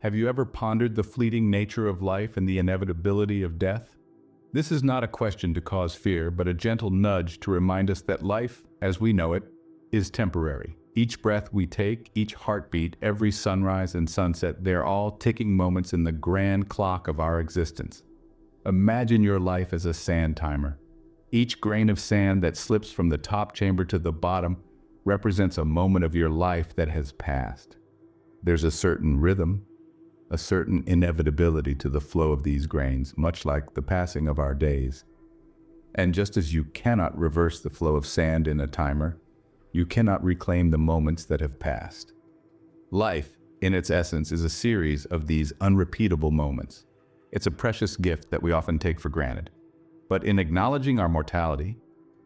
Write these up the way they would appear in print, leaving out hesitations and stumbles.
Have you ever pondered the fleeting nature of life and the inevitability of death? This is not a question to cause fear, but a gentle nudge to remind us that life, as we know it, is temporary. Each breath we take, each heartbeat, every sunrise and sunset, they're all ticking moments in the grand clock of our existence. Imagine your life as a sand timer. Each grain of sand that slips from the top chamber to the bottom represents a moment of your life that has passed. There's a certain rhythm, a certain inevitability to the flow of these grains, much like the passing of our days. And just as you cannot reverse the flow of sand in a timer, you cannot reclaim the moments that have passed. Life, in its essence, is a series of these unrepeatable moments. It's a precious gift that we often take for granted. But in acknowledging our mortality,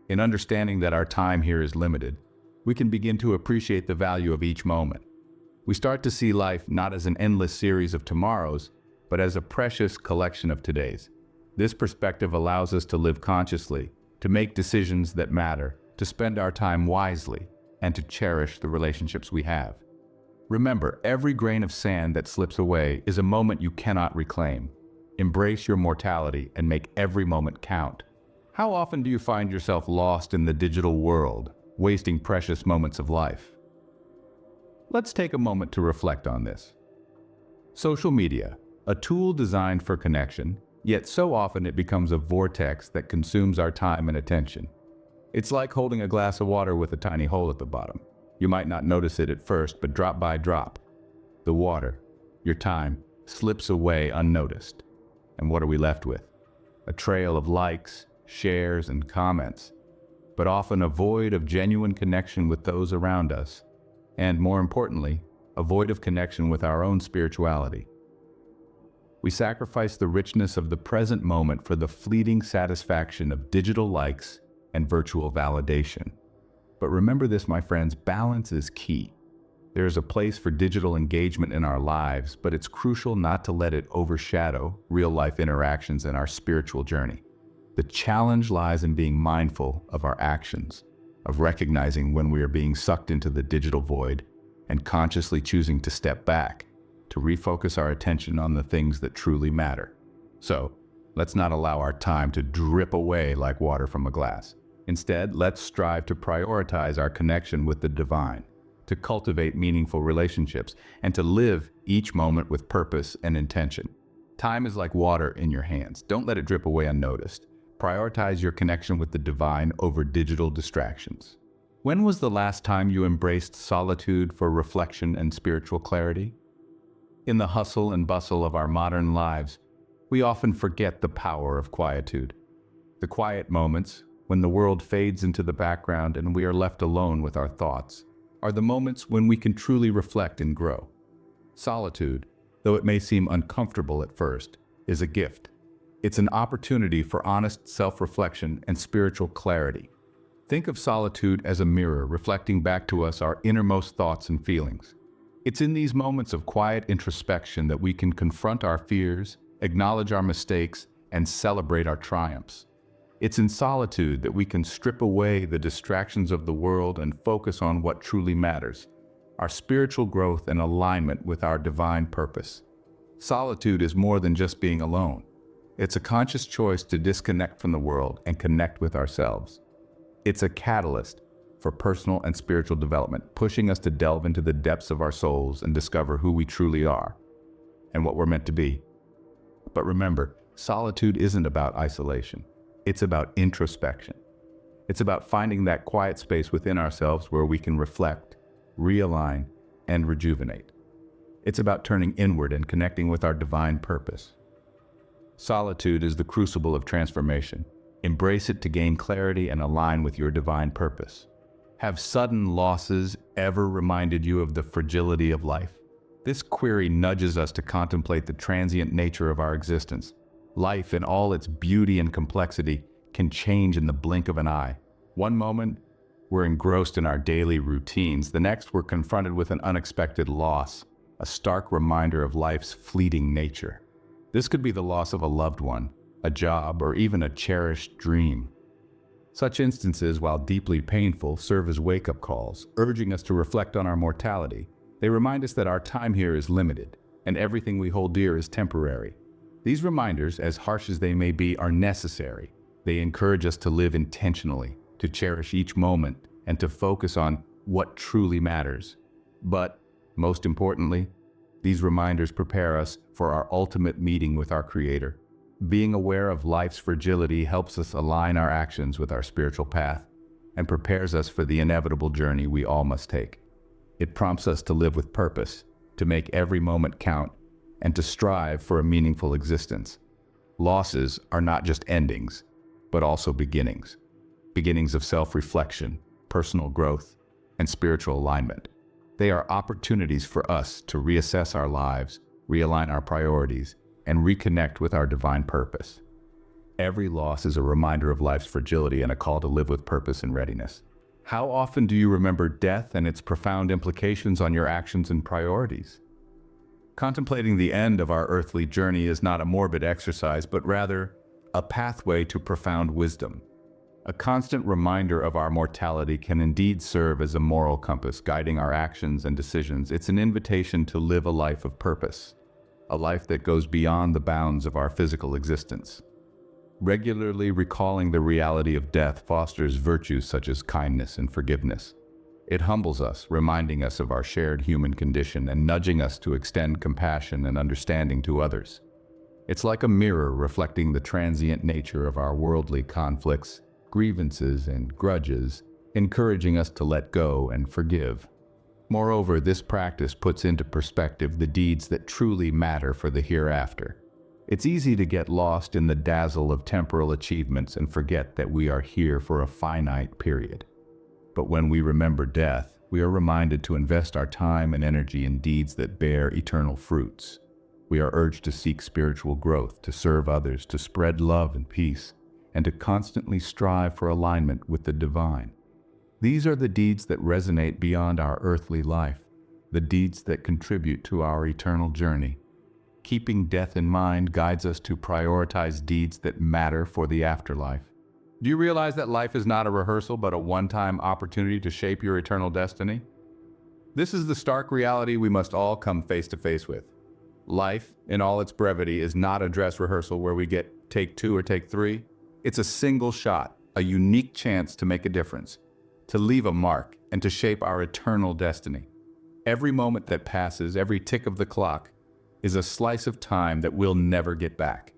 in understanding that our time here is limited, we can begin to appreciate the value of each moment. We start to see life not as an endless series of tomorrows, but as a precious collection of todays. This perspective allows us to live consciously, to make decisions that matter, to spend our time wisely, and to cherish the relationships we have. Remember, every grain of sand that slips away is a moment you cannot reclaim. Embrace your mortality and make every moment count. How often do you find yourself lost in the digital world, wasting precious moments of life? Let's take a moment to reflect on this. Social media, a tool designed for connection, yet so often it becomes a vortex that consumes our time and attention. It's like holding a glass of water with a tiny hole at the bottom. You might not notice it at first, but drop by drop, the water, your time, slips away unnoticed. And what are we left with? A trail of likes, shares, and comments, but often a void of genuine connection with those around us. And more importantly, a void of connection with our own spirituality. We sacrifice the richness of the present moment for the fleeting satisfaction of digital likes and virtual validation. But remember this, my friends, balance is key. There is a place for digital engagement in our lives, but it's crucial not to let it overshadow real-life interactions in our spiritual journey. The challenge lies in being mindful of our actions, of recognizing when we are being sucked into the digital void and consciously choosing to step back, to refocus our attention on the things that truly matter. So, let's not allow our time to drip away like water from a glass. Instead, let's strive to prioritize our connection with the divine, to cultivate meaningful relationships, and to live each moment with purpose and intention. Time is like water in your hands. Don't let it drip away unnoticed. Prioritize your connection with the divine over digital distractions. When was the last time you embraced solitude for reflection and spiritual clarity? In the hustle and bustle of our modern lives, we often forget the power of quietude. The quiet moments, when the world fades into the background and we are left alone with our thoughts, are the moments when we can truly reflect and grow. Solitude, though it may seem uncomfortable at first, is a gift. It's an opportunity for honest self-reflection and spiritual clarity. Think of solitude as a mirror reflecting back to us our innermost thoughts and feelings. It's in these moments of quiet introspection that we can confront our fears, acknowledge our mistakes, and celebrate our triumphs. It's in solitude that we can strip away the distractions of the world and focus on what truly matters, our spiritual growth and alignment with our divine purpose. Solitude is more than just being alone. It's a conscious choice to disconnect from the world and connect with ourselves. It's a catalyst for personal and spiritual development, pushing us to delve into the depths of our souls and discover who we truly are and what we're meant to be. But remember, solitude isn't about isolation. It's about introspection. It's about finding that quiet space within ourselves where we can reflect, realign, and rejuvenate. It's about turning inward and connecting with our divine purpose. Solitude is the crucible of transformation. Embrace it to gain clarity and align with your divine purpose. Have sudden losses ever reminded you of the fragility of life? This query nudges us to contemplate the transient nature of our existence. Life, in all its beauty and complexity, can change in the blink of an eye. One moment, we're engrossed in our daily routines. The next, we're confronted with an unexpected loss, a stark reminder of life's fleeting nature. This could be the loss of a loved one, a job, or even a cherished dream. Such instances, while deeply painful, serve as wake-up calls, urging us to reflect on our mortality. They remind us that our time here is limited, and everything we hold dear is temporary. These reminders, as harsh as they may be, are necessary. They encourage us to live intentionally, to cherish each moment, and to focus on what truly matters. But, most importantly, these reminders prepare us for our ultimate meeting with our Creator. Being aware of life's fragility helps us align our actions with our spiritual path and prepares us for the inevitable journey we all must take. It prompts us to live with purpose, to make every moment count, and to strive for a meaningful existence. Losses are not just endings, but also beginnings. Beginnings of self-reflection, personal growth, and spiritual alignment. They are opportunities for us to reassess our lives, realign our priorities, and reconnect with our divine purpose. Every loss is a reminder of life's fragility and a call to live with purpose and readiness. How often do you remember death and its profound implications on your actions and priorities? Contemplating the end of our earthly journey is not a morbid exercise, but rather a pathway to profound wisdom. A constant reminder of our mortality can indeed serve as a moral compass guiding our actions and decisions. It's an invitation to live a life of purpose, a life that goes beyond the bounds of our physical existence. Regularly recalling the reality of death fosters virtues such as kindness and forgiveness. It humbles us, reminding us of our shared human condition and nudging us to extend compassion and understanding to others. It's like a mirror reflecting the transient nature of our worldly conflicts, grievances, and grudges, encouraging us to let go and forgive. Moreover, this practice puts into perspective the deeds that truly matter for the hereafter. It's easy to get lost in the dazzle of temporal achievements and forget that we are here for a finite period. But when we remember death, we are reminded to invest our time and energy in deeds that bear eternal fruits. We are urged to seek spiritual growth, to serve others, to spread love and peace, and to constantly strive for alignment with the divine. These are the deeds that resonate beyond our earthly life, the deeds that contribute to our eternal journey. Keeping death in mind guides us to prioritize deeds that matter for the afterlife. Do you realize that life is not a rehearsal but a one-time opportunity to shape your eternal destiny? This is the stark reality we must all come face to face with. Life, in all its brevity, is not a dress rehearsal where we get take 2 or take 3. It's a single shot, a unique chance to make a difference, to leave a mark, and to shape our eternal destiny. Every moment that passes, every tick of the clock, is a slice of time that we'll never get back.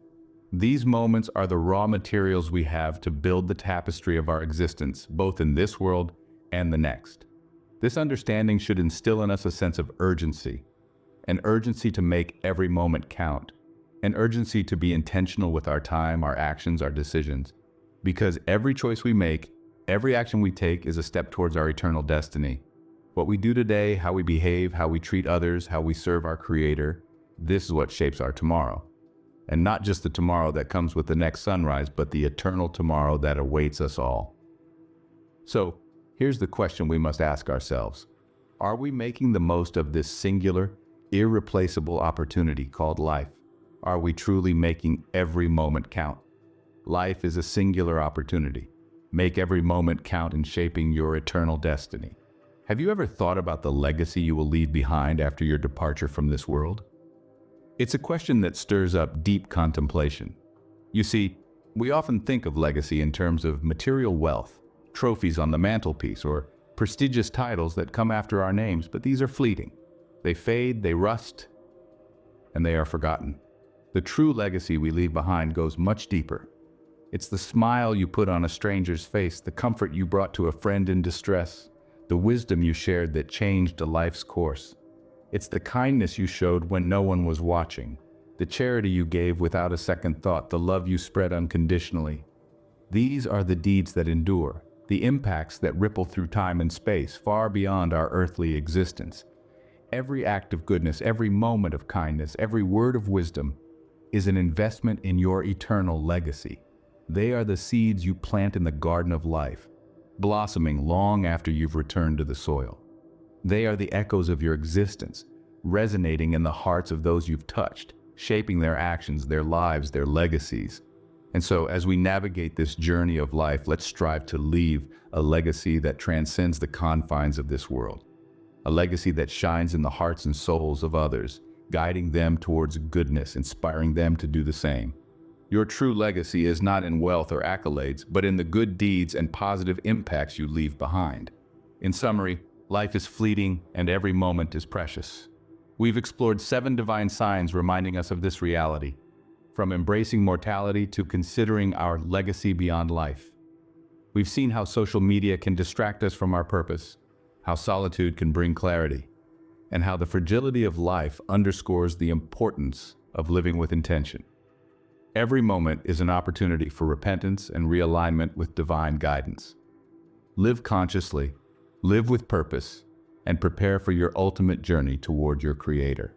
These moments are the raw materials we have to build the tapestry of our existence, both in this world and the next. This understanding should instill in us a sense of urgency, an urgency to make every moment count, an urgency to be intentional with our time, our actions, our decisions, because every choice we make, every action we take is a step towards our eternal destiny. What we do today, how we behave, how we treat others, how we serve our Creator, this is what shapes our tomorrow. And not just the tomorrow that comes with the next sunrise, but the eternal tomorrow that awaits us all. So, here's the question we must ask ourselves. Are we making the most of this singular, irreplaceable opportunity called life? Are we truly making every moment count? Life is a singular opportunity. Make every moment count in shaping your eternal destiny. Have you ever thought about the legacy you will leave behind after your departure from this world? It's a question that stirs up deep contemplation. You see, we often think of legacy in terms of material wealth, trophies on the mantelpiece, or prestigious titles that come after our names, but these are fleeting. They fade, they rust, and they are forgotten. The true legacy we leave behind goes much deeper. It's the smile you put on a stranger's face, the comfort you brought to a friend in distress, the wisdom you shared that changed a life's course. It's the kindness you showed when no one was watching, the charity you gave without a second thought, the love you spread unconditionally. These are the deeds that endure, the impacts that ripple through time and space, far beyond our earthly existence. Every act of goodness, every moment of kindness, every word of wisdom is an investment in your eternal legacy. They are the seeds you plant in the garden of life, blossoming long after you've returned to the soil. They are the echoes of your existence, resonating in the hearts of those you've touched, shaping their actions, their lives, their legacies. And so, as we navigate this journey of life, let's strive to leave a legacy that transcends the confines of this world, a legacy that shines in the hearts and souls of others, guiding them towards goodness, inspiring them to do the same. Your true legacy is not in wealth or accolades, but in the good deeds and positive impacts you leave behind. In summary, life is fleeting and every moment is precious. We've explored 7 divine signs reminding us of this reality, from embracing mortality to considering our legacy beyond life. We've seen how social media can distract us from our purpose, how solitude can bring clarity, and how the fragility of life underscores the importance of living with intention. Every moment is an opportunity for repentance and realignment with divine guidance. Live consciously, live with purpose, and prepare for your ultimate journey toward your Creator.